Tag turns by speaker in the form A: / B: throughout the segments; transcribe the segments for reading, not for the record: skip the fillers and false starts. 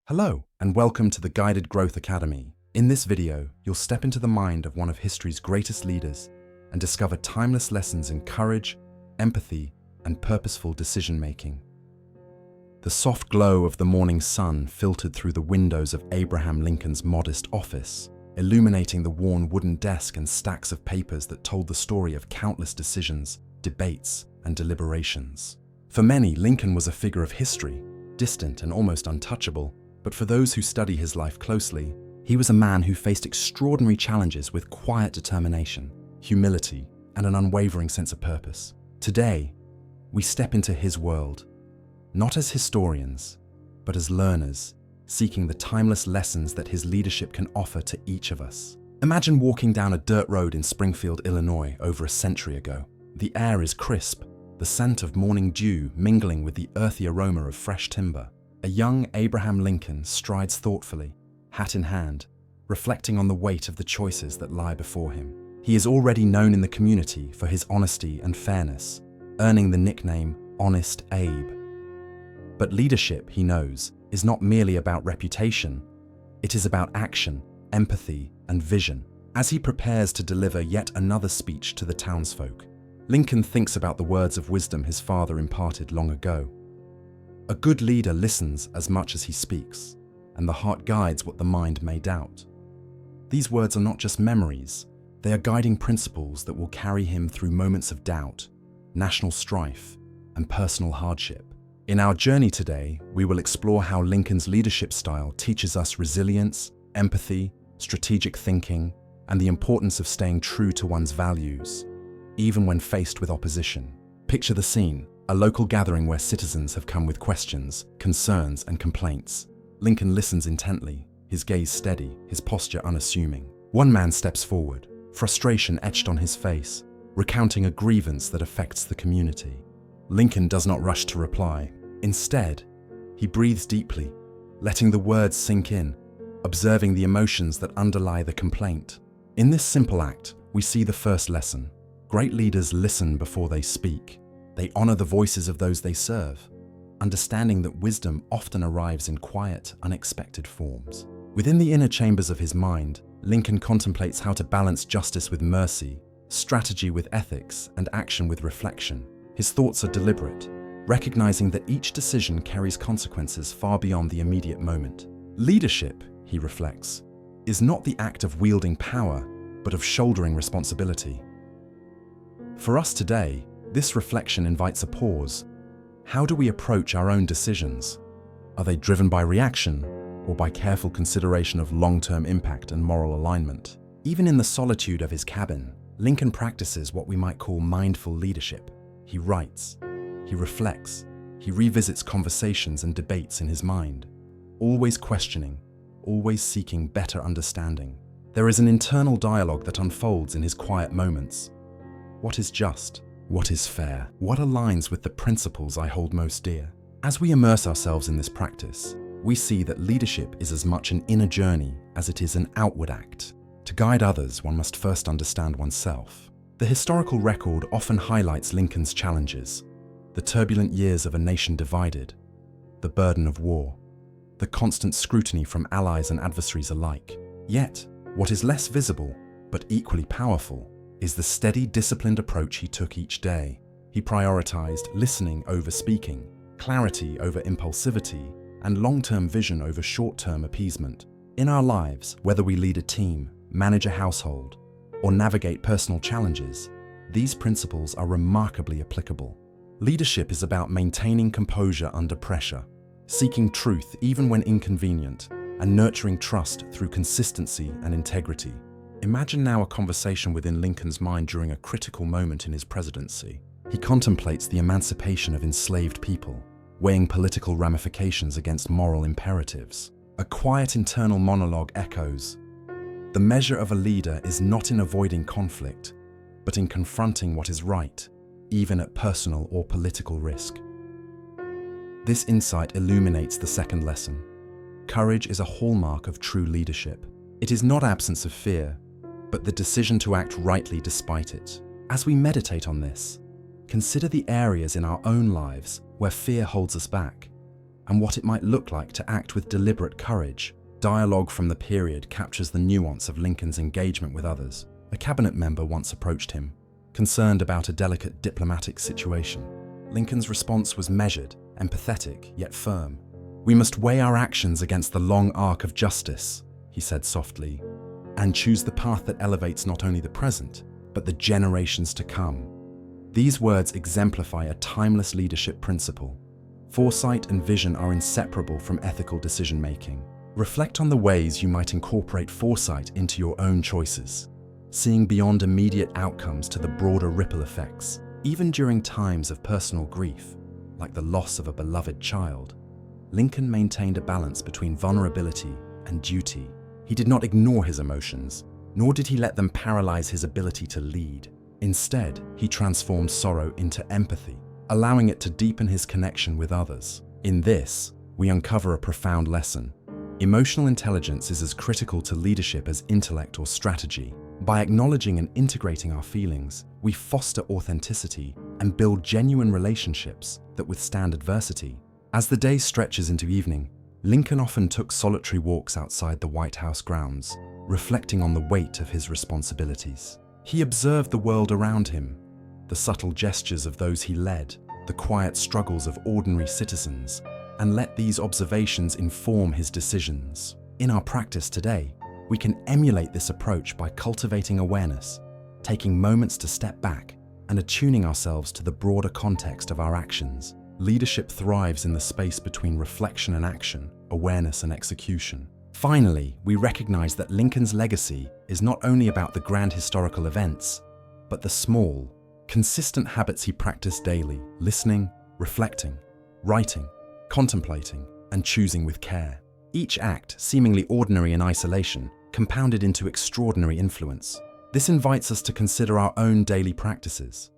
A: Hello, and welcome to the Guided Growth Academy. In this video, you'll step into the mind of one of history's greatest leaders and discover timeless lessons in courage, empathy, and purposeful decision-making. The soft glow of the morning sun filtered through the windows of Abraham Lincoln's modest office, illuminating the worn wooden desk and stacks of papers that told the story of countless decisions, debates, and deliberations. For many, Lincoln was a figure of history, distant and almost untouchable. But for those who study his life closely, he was a man who faced extraordinary challenges with quiet determination, humility, and an unwavering sense of purpose. Today, we step into his world, not as historians, but as learners, seeking the timeless lessons that his leadership can offer to each of us. Imagine walking down a dirt road in Springfield, Illinois, over a century ago. The air is crisp, the scent of morning dew mingling with the earthy aroma of fresh timber. A young Abraham Lincoln strides thoughtfully, hat in hand, reflecting on the weight of the choices that lie before him. He is already known in the community for his honesty and fairness, earning the nickname Honest Abe. But leadership, he knows, is not merely about reputation. It is about action, empathy, and vision. As he prepares to deliver yet another speech to the townsfolk, Lincoln thinks about the words of wisdom his father imparted long ago. A good leader listens as much as he speaks, and the heart guides what the mind may doubt. These words are not just memories, they are guiding principles that will carry him through moments of doubt, national strife, and personal hardship. In our journey today, we will explore how Lincoln's leadership style teaches us resilience, empathy, strategic thinking, and the importance of staying true to one's values, even when faced with opposition. Picture the scene. A local gathering where citizens have come with questions, concerns, and complaints. Lincoln listens intently, his gaze steady, his posture unassuming. One man steps forward, frustration etched on his face, recounting a grievance that affects the community. Lincoln does not rush to reply. Instead, he breathes deeply, letting the words sink in, observing the emotions that underlie the complaint. In this simple act, we see the first lesson. Great leaders listen before they speak. They honor the voices of those they serve, understanding that wisdom often arrives in quiet, unexpected forms. Within the inner chambers of his mind, Lincoln contemplates how to balance justice with mercy, strategy with ethics, and action with reflection. His thoughts are deliberate, recognizing that each decision carries consequences far beyond the immediate moment. Leadership, he reflects, is not the act of wielding power, but of shouldering responsibility. For us today, this reflection invites a pause. How do we approach our own decisions? Are they driven by reaction or by careful consideration of long-term impact and moral alignment? Even in the solitude of his cabin, Lincoln practices what we might call mindful leadership. He writes, he reflects, he revisits conversations and debates in his mind, always questioning, always seeking better understanding. There is an internal dialogue that unfolds in his quiet moments. What is just? What is fair? What aligns with the principles I hold most dear? As we immerse ourselves in this practice, we see that leadership is as much an inner journey as it is an outward act. To guide others, one must first understand oneself. The historical record often highlights Lincoln's challenges: the turbulent years of a nation divided, the burden of war, the constant scrutiny from allies and adversaries alike. Yet, what is less visible, but equally powerful, is the steady, disciplined approach he took each day. He prioritized listening over speaking, clarity over impulsivity, and long-term vision over short-term appeasement. In our lives, whether we lead a team, manage a household, or navigate personal challenges, these principles are remarkably applicable. Leadership is about maintaining composure under pressure, seeking truth even when inconvenient, and nurturing trust through consistency and integrity. Imagine now a conversation within Lincoln's mind during a critical moment in his presidency. He contemplates the emancipation of enslaved people, weighing political ramifications against moral imperatives. A quiet internal monologue echoes, "The measure of a leader is not in avoiding conflict, but in confronting what is right, even at personal or political risk." This insight illuminates the second lesson. Courage is a hallmark of true leadership. It is not absence of fear, but the decision to act rightly despite it. As we meditate on this, consider the areas in our own lives where fear holds us back. and what it might look like to act with deliberate courage. Dialogue from the period captures the nuance of Lincoln's engagement with others. A cabinet member once approached him, concerned about a delicate diplomatic situation. Lincoln's response was measured, empathetic, yet firm. "We must weigh our actions against the long arc of justice," he said softly, "and choose the path that elevates not only the present, but the generations to come." These words exemplify a timeless leadership principle. Foresight and vision are inseparable from ethical decision-making. Reflect on the ways you might incorporate foresight into your own choices, seeing beyond immediate outcomes to the broader ripple effects. Even during times of personal grief, like the loss of a beloved child, Lincoln maintained a balance between vulnerability and duty. He did not ignore his emotions, nor did he let them paralyze his ability to lead. Instead, he transformed sorrow into empathy, allowing it to deepen his connection with others. In this, we uncover a profound lesson. Emotional intelligence is as critical to leadership as intellect or strategy. By acknowledging and integrating our feelings, we foster authenticity and build genuine relationships that withstand adversity. As the day stretches into evening, Lincoln often took solitary walks outside the White House grounds, reflecting on the weight of his responsibilities. He observed the world around him, the subtle gestures of those he led, the quiet struggles of ordinary citizens, and let these observations inform his decisions. In our practice today, we can emulate this approach by cultivating awareness, taking moments to step back, and attuning ourselves to the broader context of our actions. Leadership thrives in the space between reflection and action, awareness and execution. Finally, we recognize that Lincoln's legacy is not only about the grand historical events, but the small, consistent habits he practiced daily: listening, reflecting, writing, contemplating, and choosing with care. Each act, seemingly ordinary in isolation, compounded into extraordinary influence. This invites us to consider our own daily practices.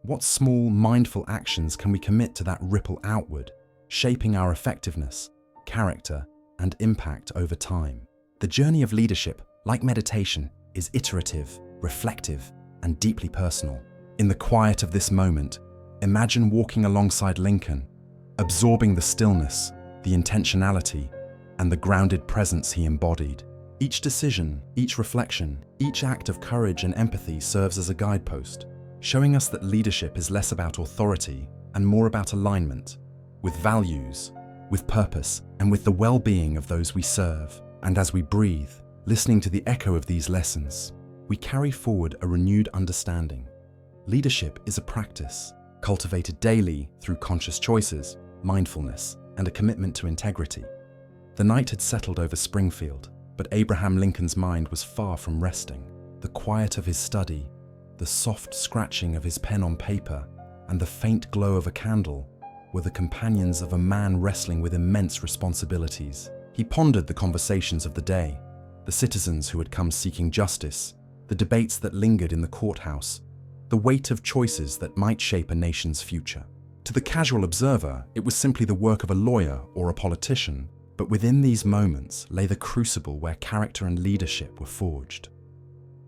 A: What small, mindful actions can we commit to that ripple outward, shaping our effectiveness, character, and impact over time? The journey of leadership, like meditation, is iterative, reflective, and deeply personal. In the quiet of this moment, imagine walking alongside Lincoln, absorbing the stillness, the intentionality, and the grounded presence he embodied. Each decision, each reflection, each act of courage and empathy serves as a guidepost, showing us that leadership is less about authority and more about alignment, with values, with purpose, and with the well-being of those we serve. And as we breathe, listening to the echo of these lessons, we carry forward a renewed understanding. Leadership is a practice, cultivated daily through conscious choices, mindfulness, and a commitment to integrity. The night had settled over Springfield, but Abraham Lincoln's mind was far from resting. The quiet of his study, the soft scratching of his pen on paper, and the faint glow of a candle were the companions of a man wrestling with immense responsibilities. He pondered the conversations of the day, the citizens who had come seeking justice, the debates that lingered in the courthouse, the weight of choices that might shape a nation's future. To the casual observer, it was simply the work of a lawyer or a politician, but within these moments lay the crucible where character and leadership were forged.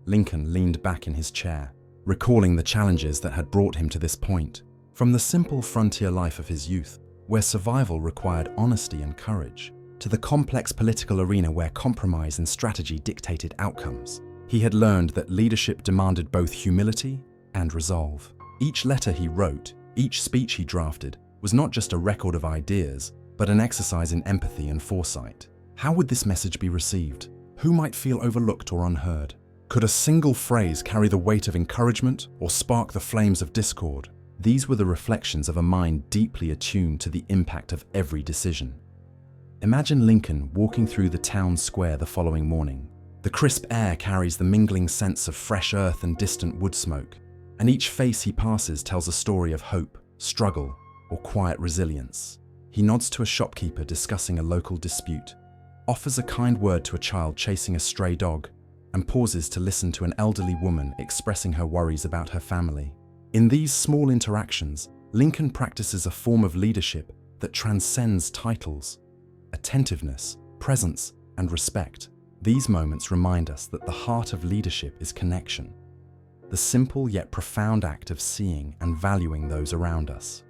A: Lincoln leaned back in his chair, recalling the challenges that had brought him to this point. From the simple frontier life of his youth, where survival required honesty and courage, to the complex political arena where compromise and strategy dictated outcomes, he had learned that leadership demanded both humility and resolve. Each letter he wrote, each speech he drafted, was not just a record of ideas, but an exercise in empathy and foresight. How would this message be received? Who might feel overlooked or unheard? Could a single phrase carry the weight of encouragement or spark the flames of discord? These were the reflections of a mind deeply attuned to the impact of every decision. Imagine Lincoln walking through the town square the following morning. The crisp air carries the mingling scents of fresh earth and distant wood smoke, and each face he passes tells a story of hope, struggle, or quiet resilience. He nods to a shopkeeper discussing a local dispute, offers a kind word to a child chasing a stray dog, and pauses to listen to an elderly woman expressing her worries about her family. In these small interactions, Lincoln practices a form of leadership that transcends titles: attentiveness, presence, and respect. These moments remind us that the heart of leadership is connection, the simple yet profound act of seeing and valuing those around us.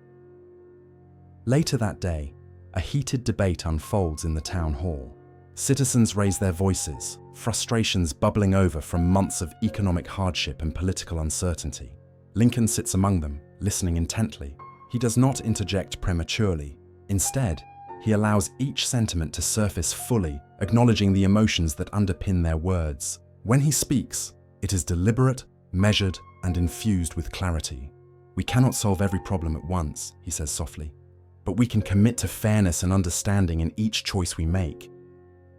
A: Later that day, a heated debate unfolds in the town hall. Citizens raise their voices, frustrations bubbling over from months of economic hardship and political uncertainty. Lincoln sits among them, listening intently. He does not interject prematurely. Instead, he allows each sentiment to surface fully, acknowledging the emotions that underpin their words. When he speaks, it is deliberate, measured, and infused with clarity. "We cannot solve every problem at once," he says softly, "but we can commit to fairness and understanding in each choice we make."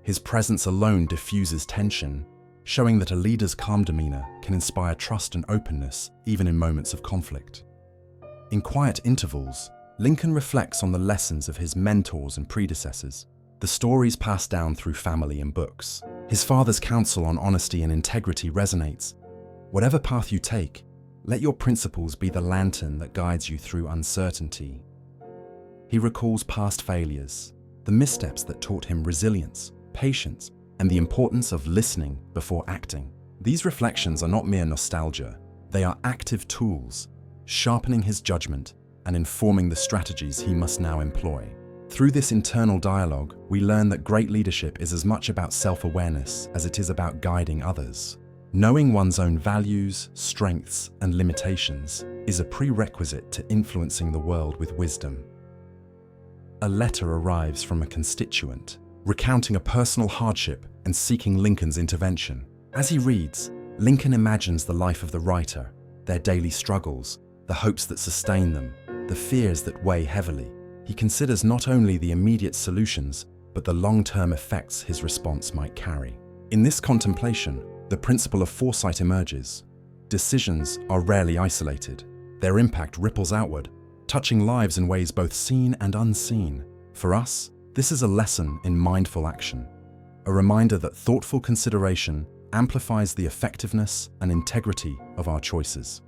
A: His presence alone diffuses tension, showing that a leader's calm demeanor can inspire trust and openness, even in moments of conflict. In quiet intervals, Lincoln reflects on the lessons of his mentors and predecessors, the stories passed down through family and books. His father's counsel on honesty and integrity resonates. "Whatever path you take, let your principles be the lantern that guides you through uncertainty." He recalls past failures, the missteps that taught him resilience, patience, and the importance of listening before acting. These reflections are not mere nostalgia. They are active tools, sharpening his judgment and informing the strategies he must now employ. Through this internal dialogue, we learn that great leadership is as much about self-awareness as it is about guiding others. Knowing one's own values, strengths, and limitations is a prerequisite to influencing the world with wisdom. A letter arrives from a constituent, recounting a personal hardship and seeking Lincoln's intervention. As he reads, Lincoln imagines the life of the writer, their daily struggles, the hopes that sustain them, the fears that weigh heavily. He considers not only the immediate solutions, but the long-term effects his response might carry. In this contemplation, the principle of foresight emerges. Decisions are rarely isolated. Their impact ripples outward, touching lives in ways both seen and unseen. For us, this is a lesson in mindful action, a reminder that thoughtful consideration amplifies the effectiveness and integrity of our choices.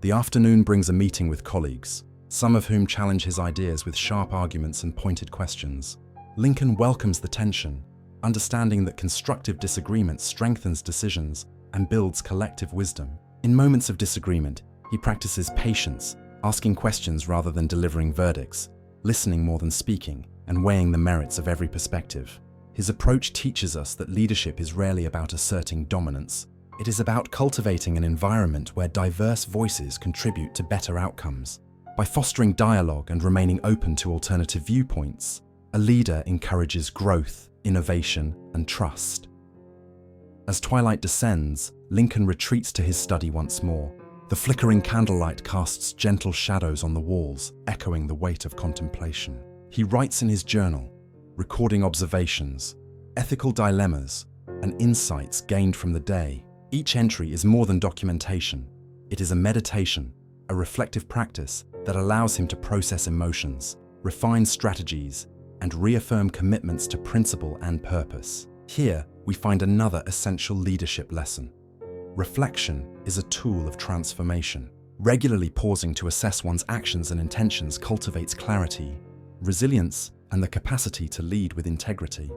A: The afternoon brings a meeting with colleagues, some of whom challenge his ideas with sharp arguments and pointed questions. Lincoln welcomes the tension, understanding that constructive disagreement strengthens decisions and builds collective wisdom. In moments of disagreement, he practices patience, asking questions rather than delivering verdicts, listening more than speaking, and weighing the merits of every perspective. His approach teaches us that leadership is rarely about asserting dominance. It is about cultivating an environment where diverse voices contribute to better outcomes. By fostering dialogue and remaining open to alternative viewpoints, a leader encourages growth, innovation, and trust. As twilight descends, Lincoln retreats to his study once more. The flickering candlelight casts gentle shadows on the walls, echoing the weight of contemplation. He writes in his journal, recording observations, ethical dilemmas, and insights gained from the day. Each entry is more than documentation. It is a meditation, a reflective practice that allows him to process emotions, refine strategies, and reaffirm commitments to principle and purpose. Here, we find another essential leadership lesson. Reflection is a tool of transformation. Regularly pausing to assess one's actions and intentions cultivates clarity, resilience, and the capacity to lead with integrity.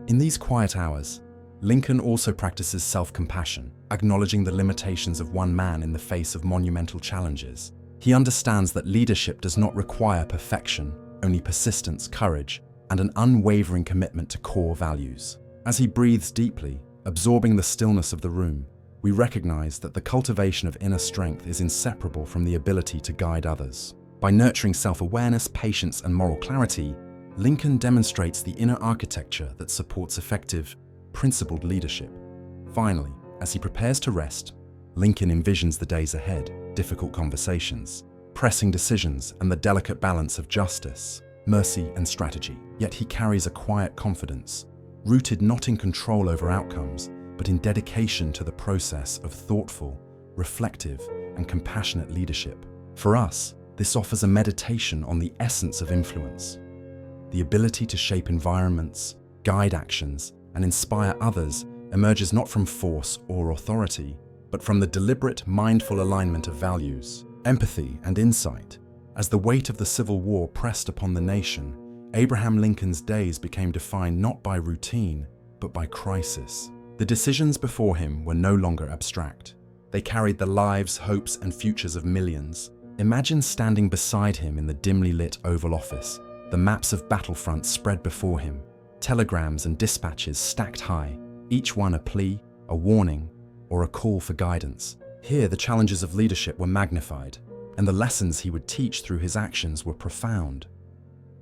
A: In these quiet hours, Lincoln also practices self-compassion, acknowledging the limitations of one man in the face of monumental challenges. He understands that leadership does not require perfection, only persistence, courage, and an unwavering commitment to core values. As he breathes deeply, absorbing the stillness of the room, we recognize that the cultivation of inner strength is inseparable from the ability to guide others. By nurturing self-awareness, patience, and moral clarity, Lincoln demonstrates the inner architecture that supports effective, principled leadership. Finally, as he prepares to rest, Lincoln envisions the days ahead, difficult conversations, pressing decisions, and the delicate balance of justice, mercy, and strategy. Yet he carries a quiet confidence, rooted not in control over outcomes, but in dedication to the process of thoughtful, reflective, and compassionate leadership. For us, this offers a meditation on the essence of influence. The ability to shape environments, guide actions, and inspire others emerges not from force or authority, but from the deliberate, mindful alignment of values, empathy, and insight. As the weight of the Civil War pressed upon the nation, Abraham Lincoln's days became defined not by routine, but by crisis. The decisions before him were no longer abstract. They carried the lives, hopes, and futures of millions. Imagine standing beside him in the dimly lit Oval Office, The maps of battlefronts spread before him, telegrams and dispatches stacked high, each one a plea, a warning, or a call for guidance. Here, the challenges of leadership were magnified, and the lessons he would teach through his actions were profound.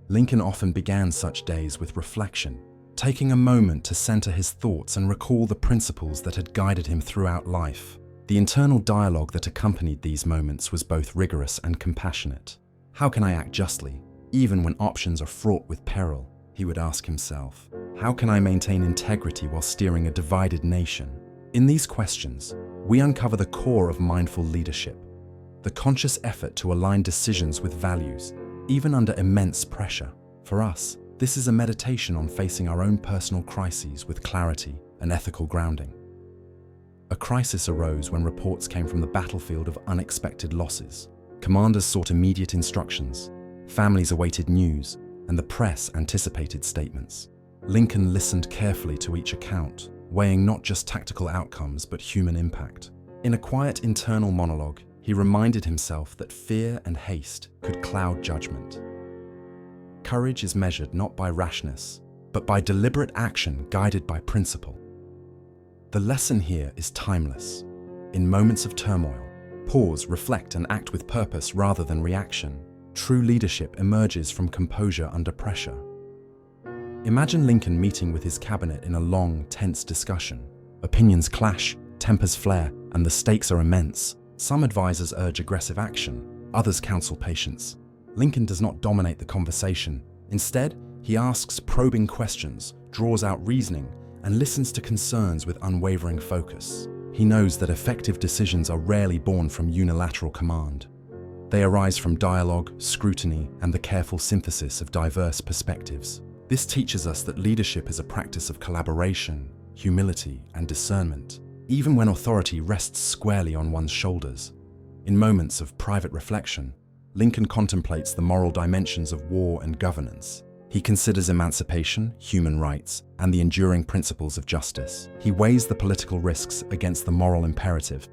A: Lincoln often began such days with reflection, taking a moment to center his thoughts and recall the principles that had guided him throughout life. The internal dialogue that accompanied these moments was both rigorous and compassionate. How can I act justly, even when options are fraught with peril? He would ask himself. How can I maintain integrity while steering a divided nation? In these questions, we uncover the core of mindful leadership, the conscious effort to align decisions with values, even under immense pressure. For us, this is a meditation on facing our own personal crises with clarity and ethical grounding. A crisis arose when reports came from the battlefield of unexpected losses. Commanders sought immediate instructions, families awaited news, and the press anticipated statements. Lincoln listened carefully to each account, weighing not just tactical outcomes but human impact. In a quiet internal monologue, he reminded himself that fear and haste could cloud judgment. Courage is measured not by rashness, but by deliberate action guided by principle. The lesson here is timeless. In moments of turmoil, pause, reflect, and act with purpose rather than reaction. True leadership emerges from composure under pressure. Imagine Lincoln meeting with his cabinet in a long, tense discussion. Opinions clash, tempers flare, and the stakes are immense. Some advisors urge aggressive action, others counsel patience. Lincoln does not dominate the conversation. Instead, he asks probing questions, draws out reasoning, and listens to concerns with unwavering focus. He knows that effective decisions are rarely born from unilateral command. They arise from dialogue, scrutiny, and the careful synthesis of diverse perspectives. This teaches us that leadership is a practice of collaboration, humility, and discernment, even when authority rests squarely on one's shoulders. In moments of private reflection, Lincoln contemplates the moral dimensions of war and governance. He considers emancipation, human rights, and the enduring principles of justice. He weighs the political risks against the moral imperative,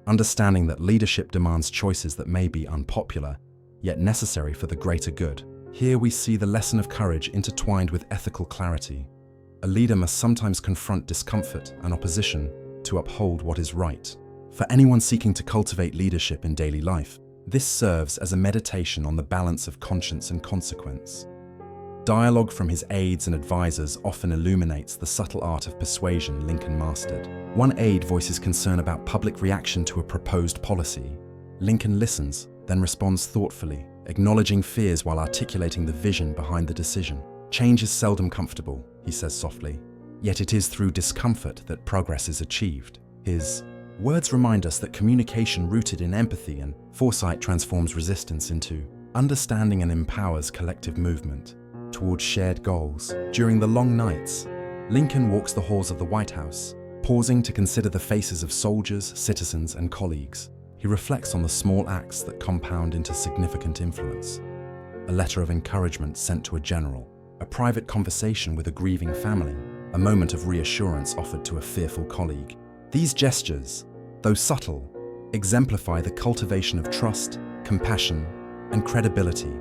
A: understanding that leadership demands choices that may be unpopular, yet necessary for the greater good. Here we see the lesson of courage intertwined with ethical clarity. A leader must sometimes confront discomfort and opposition to uphold what is right. For anyone seeking to cultivate leadership in daily life, this serves as a meditation on the balance of conscience and consequence. Dialogue from his aides and advisors often illuminates the subtle art of persuasion Lincoln mastered. One aide voices concern about public reaction to a proposed policy. Lincoln listens, then responds thoughtfully, acknowledging fears while articulating the vision behind the decision. Change is seldom comfortable, he says softly, yet it is through discomfort that progress is achieved. His words remind us that communication rooted in empathy and foresight transforms resistance into understanding and empowers collective movement towards shared goals. During the long nights, Lincoln walks the halls of the White House, pausing to consider the faces of soldiers, citizens, and colleagues. He reflects on the small acts that compound into significant influence. A letter of encouragement sent to a general, a private conversation with a grieving family, a moment of reassurance offered to a fearful colleague. These gestures, though subtle, exemplify the cultivation of trust, compassion, and credibility,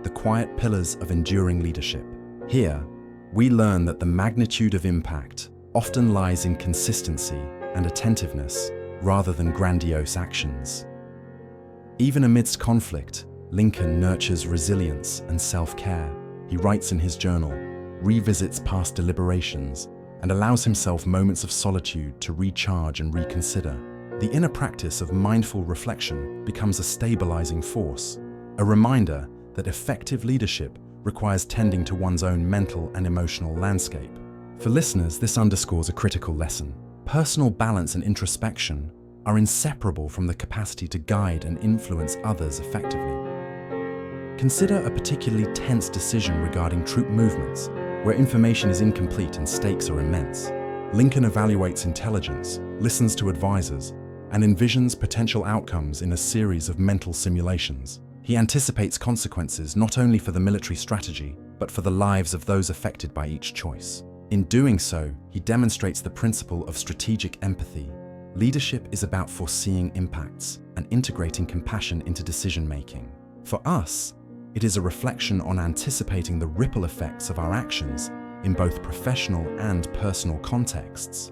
A: the quiet pillars of enduring leadership. Here, we learn that the magnitude of impact often lies in consistency and attentiveness rather than grandiose actions. Even amidst conflict, Lincoln nurtures resilience and self-care. He writes in his journal, revisits past deliberations, and allows himself moments of solitude to recharge and reconsider. The inner practice of mindful reflection becomes a stabilizing force, a reminder that effective leadership requires tending to one's own mental and emotional landscape. For listeners, this underscores a critical lesson. Personal balance and introspection are inseparable from the capacity to guide and influence others effectively. Consider a particularly tense decision regarding troop movements, where information is incomplete and stakes are immense. Lincoln evaluates intelligence, listens to advisors, and envisions potential outcomes in a series of mental simulations. He anticipates consequences not only for the military strategy, but for the lives of those affected by each choice. In doing so, he demonstrates the principle of strategic empathy. Leadership is about foreseeing impacts and integrating compassion into decision-making. For us, It is a reflection on anticipating the ripple effects of our actions in both professional and personal contexts.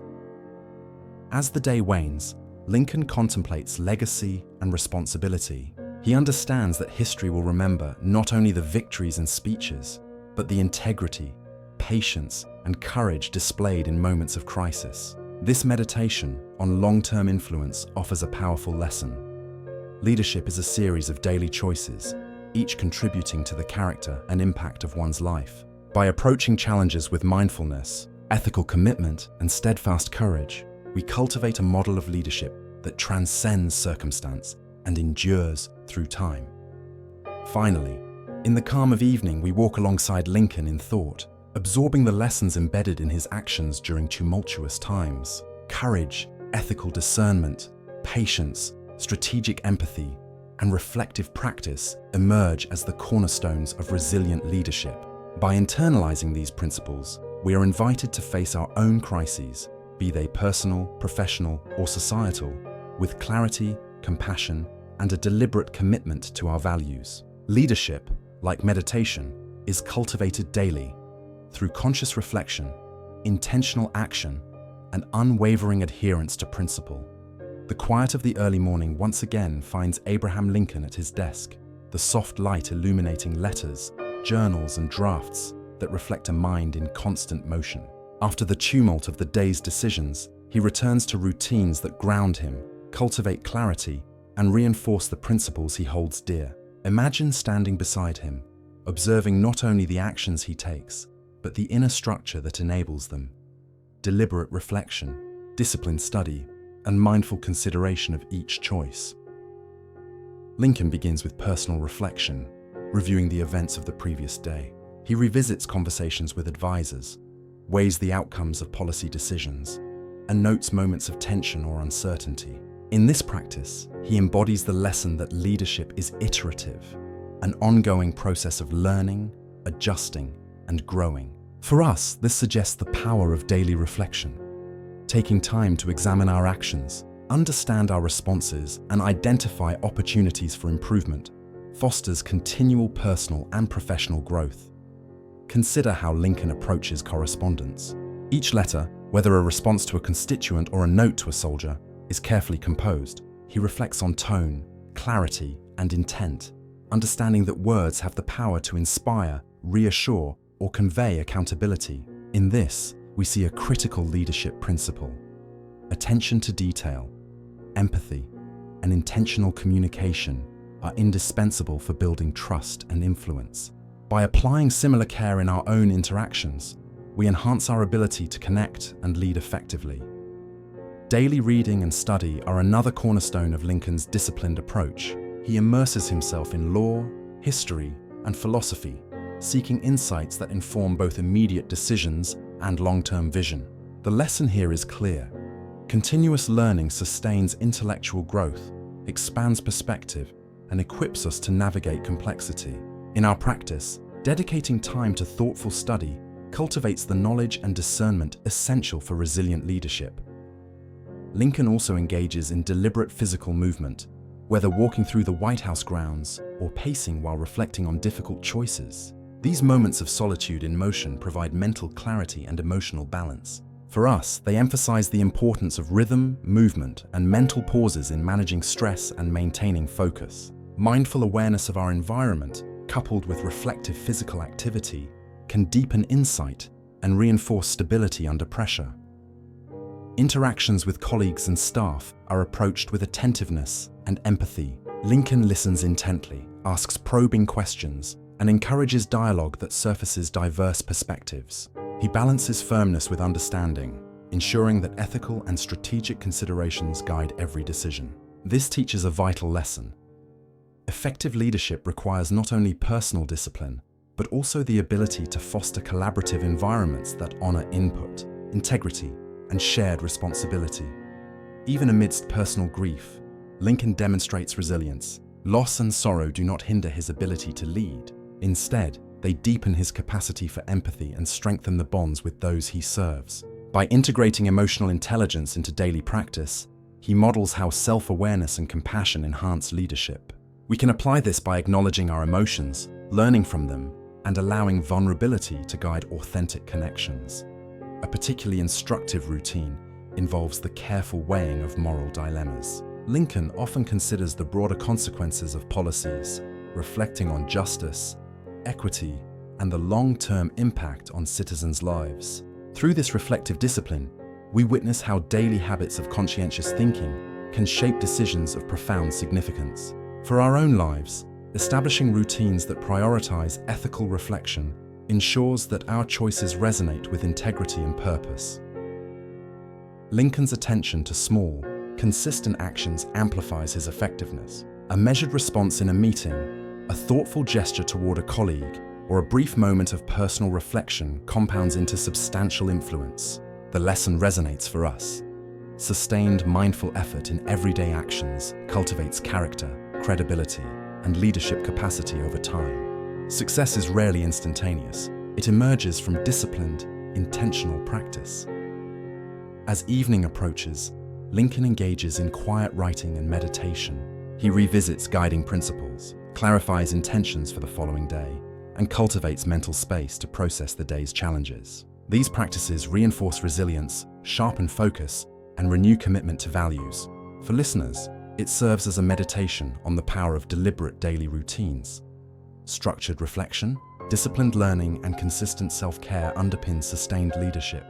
A: As the day wanes, Lincoln contemplates legacy and responsibility. He understands that history will remember not only the victories and speeches, but the integrity, patience, and courage displayed in moments of crisis. This meditation on long-term influence offers a powerful lesson. Leadership is a series of daily choices, each contributing to the character and impact of one's life. By approaching challenges with mindfulness, ethical commitment, and steadfast courage, we cultivate a model of leadership that transcends circumstance and endures through time. Finally, in the calm of evening, we walk alongside Lincoln in thought, absorbing the lessons embedded in his actions during tumultuous times. Courage, ethical discernment, patience, strategic empathy, and reflective practice emerge as the cornerstones of resilient leadership. By internalizing these principles, we are invited to face our own crises, be they personal, professional, or societal, with clarity, compassion, and a deliberate commitment to our values. Leadership, like meditation, is cultivated daily through conscious reflection, intentional action, and unwavering adherence to principle. The quiet of the early morning once again finds Abraham Lincoln at his desk, the soft light illuminating letters, journals, and drafts that reflect a mind in constant motion. After the tumult of the day's decisions, he returns to routines that ground him, cultivate clarity, and reinforce the principles he holds dear. Imagine standing beside him, observing not only the actions he takes, but the inner structure that enables them. Deliberate reflection, disciplined study, and mindful consideration of each choice. Lincoln begins with personal reflection, reviewing the events of the previous day. He revisits conversations with advisors, weighs the outcomes of policy decisions, and notes moments of tension or uncertainty. In this practice, he embodies the lesson that leadership is iterative, an ongoing process of learning, adjusting, and growing. For us, this suggests the power of daily reflection. Taking time to examine our actions, understand our responses, and identify opportunities for improvement fosters continual personal and professional growth. Consider how Lincoln approaches correspondence. Each letter, whether a response to a constituent or a note to a soldier, is carefully composed. He reflects on tone, clarity, and intent, understanding that words have the power to inspire, reassure, or convey accountability. In this, we see a critical leadership principle. Attention to detail, empathy, and intentional communication are indispensable for building trust and influence. By applying similar care in our own interactions, we enhance our ability to connect and lead effectively. Daily reading and study are another cornerstone of Lincoln's disciplined approach. He immerses himself in law, history, and philosophy, seeking insights that inform both immediate decisions and long-term vision. The lesson here is clear. Continuous learning sustains intellectual growth, expands perspective, and equips us to navigate complexity. In our practice, dedicating time to thoughtful study cultivates the knowledge and discernment essential for resilient leadership. Lincoln also engages in deliberate physical movement, whether walking through the White House grounds or pacing while reflecting on difficult choices. These moments of solitude in motion provide mental clarity and emotional balance. For us, they emphasize the importance of rhythm, movement, and mental pauses in managing stress and maintaining focus. Mindful awareness of our environment, coupled with reflective physical activity, can deepen insight and reinforce stability under pressure. Interactions with colleagues and staff are approached with attentiveness and empathy. Lincoln listens intently, asks probing questions, and encourages dialogue that surfaces diverse perspectives. He balances firmness with understanding, ensuring that ethical and strategic considerations guide every decision. This teaches a vital lesson. Effective leadership requires not only personal discipline, but also the ability to foster collaborative environments that honor input, integrity, and shared responsibility. Even amidst personal grief, Lincoln demonstrates resilience. Loss and sorrow do not hinder his ability to lead. Instead, they deepen his capacity for empathy and strengthen the bonds with those he serves. By integrating emotional intelligence into daily practice, he models how self-awareness and compassion enhance leadership. We can apply this by acknowledging our emotions, learning from them, and allowing vulnerability to guide authentic connections. A particularly instructive routine involves the careful weighing of moral dilemmas. Lincoln often considers the broader consequences of policies, reflecting on justice, equity, and the long-term impact on citizens' lives. Through this reflective discipline, we witness how daily habits of conscientious thinking can shape decisions of profound significance. For our own lives, establishing routines that prioritize ethical reflection ensures that our choices resonate with integrity and purpose. Lincoln's attention to small, consistent actions amplifies his effectiveness. A measured response in a meeting, a thoughtful gesture toward a colleague, or a brief moment of personal reflection compounds into substantial influence. The lesson resonates for us. Sustained, mindful effort in everyday actions cultivates character, credibility, and leadership capacity over time. Success is rarely instantaneous. It emerges from disciplined, intentional practice. As evening approaches, Lincoln engages in quiet writing and meditation. He revisits guiding principles, clarifies intentions for the following day, and cultivates mental space to process the day's challenges. These practices reinforce resilience, sharpen focus, and renew commitment to values. For listeners, it serves as a meditation on the power of deliberate daily routines. Structured reflection, disciplined learning, and consistent self-care underpin sustained leadership.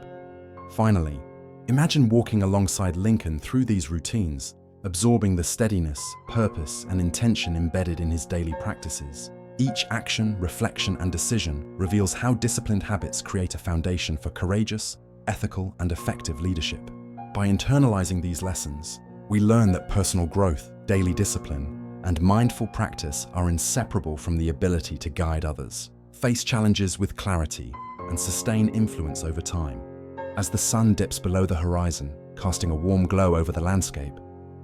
A: Finally, imagine walking alongside Lincoln through these routines, absorbing the steadiness, purpose, and intention embedded in his daily practices. Each action, reflection, and decision reveals how disciplined habits create a foundation for courageous, ethical, and effective leadership. By internalizing these lessons, we learn that personal growth, daily discipline, and mindful practice are inseparable from the ability to guide others, face challenges with clarity, and sustain influence over time. As the sun dips below the horizon, casting a warm glow over the landscape,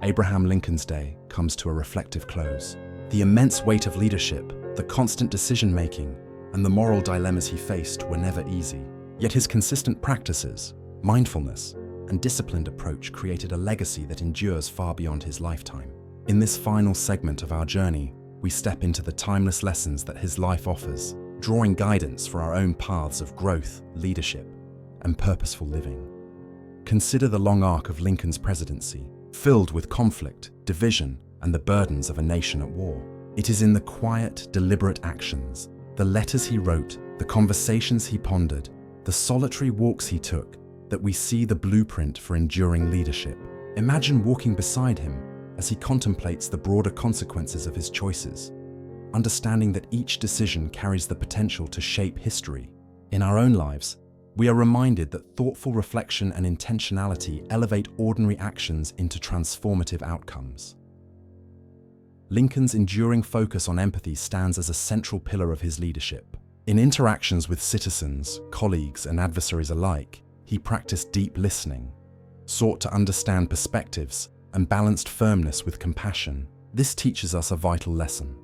A: Abraham Lincoln's day comes to a reflective close. The immense weight of leadership, the constant decision-making, and the moral dilemmas he faced were never easy. Yet his consistent practices, mindfulness, and disciplined approach created a legacy that endures far beyond his lifetime. In this final segment of our journey, we step into the timeless lessons that his life offers, drawing guidance for our own paths of growth, leadership, and purposeful living. Consider the long arc of Lincoln's presidency, filled with conflict, division, and the burdens of a nation at war. It is in the quiet, deliberate actions, the letters he wrote, the conversations he pondered, the solitary walks he took, that we see the blueprint for enduring leadership. Imagine walking beside him as he contemplates the broader consequences of his choices, understanding that each decision carries the potential to shape history. In our own lives, we are reminded that thoughtful reflection and intentionality elevate ordinary actions into transformative outcomes. Lincoln's enduring focus on empathy stands as a central pillar of his leadership. In interactions with citizens, colleagues, and adversaries alike, he practiced deep listening, sought to understand perspectives, and balanced firmness with compassion. This teaches us a vital lesson.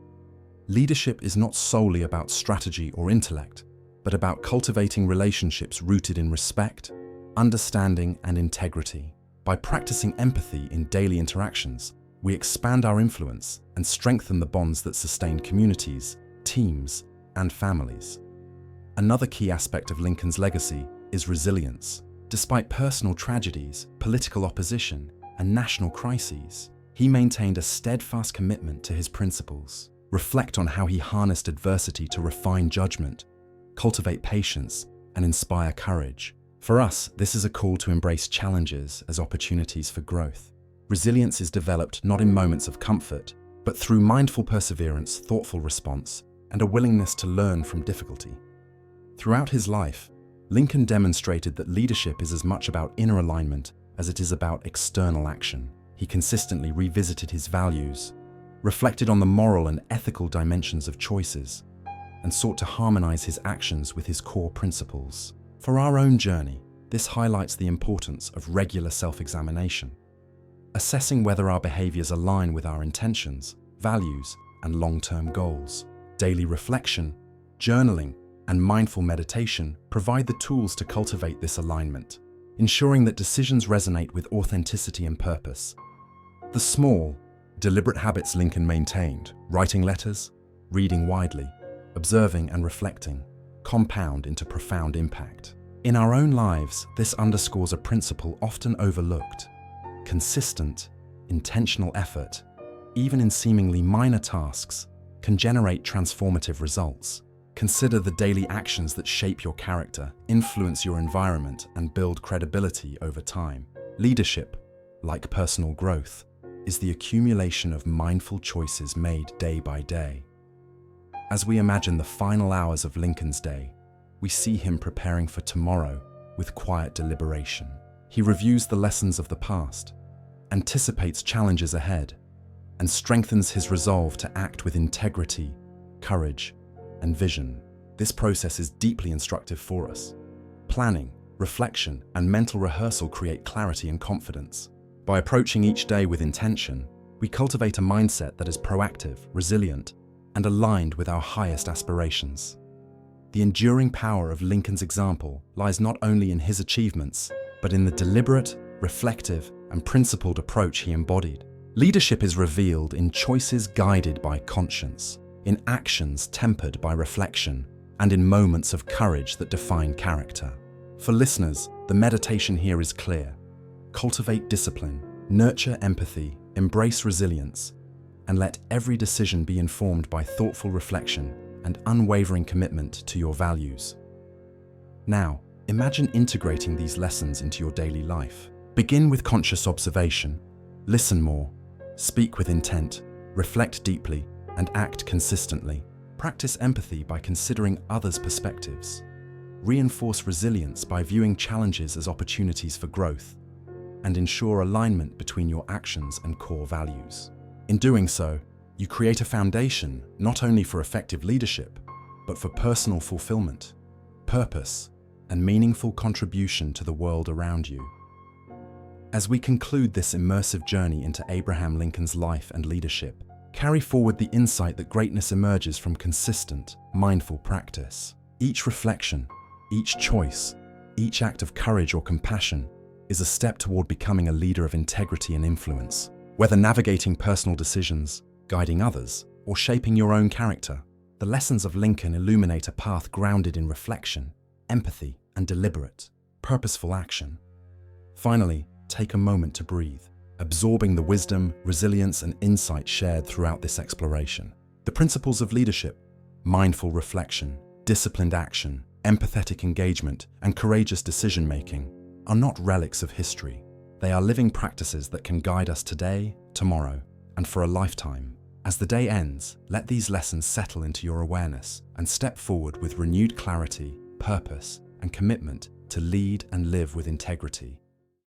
A: Leadership is not solely about strategy or intellect, but about cultivating relationships rooted in respect, understanding, and integrity. By practicing empathy in daily interactions, we expand our influence and strengthen the bonds that sustain communities, teams, and families. Another key aspect of Lincoln's legacy is resilience. Despite personal tragedies, political opposition, and national crises, he maintained a steadfast commitment to his principles. Reflect on how he harnessed adversity to refine judgment, cultivate patience, and inspire courage. For us, this is a call to embrace challenges as opportunities for growth. Resilience is developed not in moments of comfort, but through mindful perseverance, thoughtful response, and a willingness to learn from difficulty. Throughout his life, Lincoln demonstrated that leadership is as much about inner alignment as it is about external action. He consistently revisited his values, reflected on the moral and ethical dimensions of choices, and sought to harmonize his actions with his core principles. For our own journey, this highlights the importance of regular self-examination, assessing whether our behaviors align with our intentions, values, and long-term goals. Daily reflection, journaling, and mindful meditation provide the tools to cultivate this alignment, ensuring that decisions resonate with authenticity and purpose. The small, deliberate habits Lincoln maintained, writing letters, reading widely, observing and reflecting, compound into profound impact. In our own lives, this underscores a principle often overlooked. Consistent, intentional effort, even in seemingly minor tasks, can generate transformative results. Consider the daily actions that shape your character, influence your environment, and build credibility over time. Leadership, like personal growth, is the accumulation of mindful choices made day by day. As we imagine the final hours of Lincoln's day, we see him preparing for tomorrow with quiet deliberation. He reviews the lessons of the past, anticipates challenges ahead, and strengthens his resolve to act with integrity, courage, and vision. This process is deeply instructive for us. Planning, reflection, and mental rehearsal create clarity and confidence. By approaching each day with intention, we cultivate a mindset that is proactive, resilient, and aligned with our highest aspirations. The enduring power of Lincoln's example lies not only in his achievements, but in the deliberate, reflective, and principled approach he embodied. Leadership is revealed in choices guided by conscience, in actions tempered by reflection, and in moments of courage that define character. For listeners, the meditation here is clear. Cultivate discipline, nurture empathy, embrace resilience, and let every decision be informed by thoughtful reflection and unwavering commitment to your values. Now, imagine integrating these lessons into your daily life. Begin with conscious observation, listen more, speak with intent, reflect deeply, and act consistently. Practice empathy by considering others' perspectives. Reinforce resilience by viewing challenges as opportunities for growth, and ensure alignment between your actions and core values. In doing so, you create a foundation not only for effective leadership, but for personal fulfillment, purpose, and meaningful contribution to the world around you. As we conclude this immersive journey into Abraham Lincoln's life and leadership, carry forward the insight that greatness emerges from consistent, mindful practice. Each reflection, each choice, each act of courage or compassion is a step toward becoming a leader of integrity and influence. Whether navigating personal decisions, guiding others, or shaping your own character, the lessons of Lincoln illuminate a path grounded in reflection, empathy, and deliberate, purposeful action. Finally, take a moment to breathe, absorbing the wisdom, resilience, and insight shared throughout this exploration. The principles of leadership, mindful reflection, disciplined action, empathetic engagement, and courageous decision-making are not relics of history. They are living practices that can guide us today, tomorrow, and for a lifetime. As the day ends, let these lessons settle into your awareness and step forward with renewed clarity, purpose, and commitment to lead and live with integrity.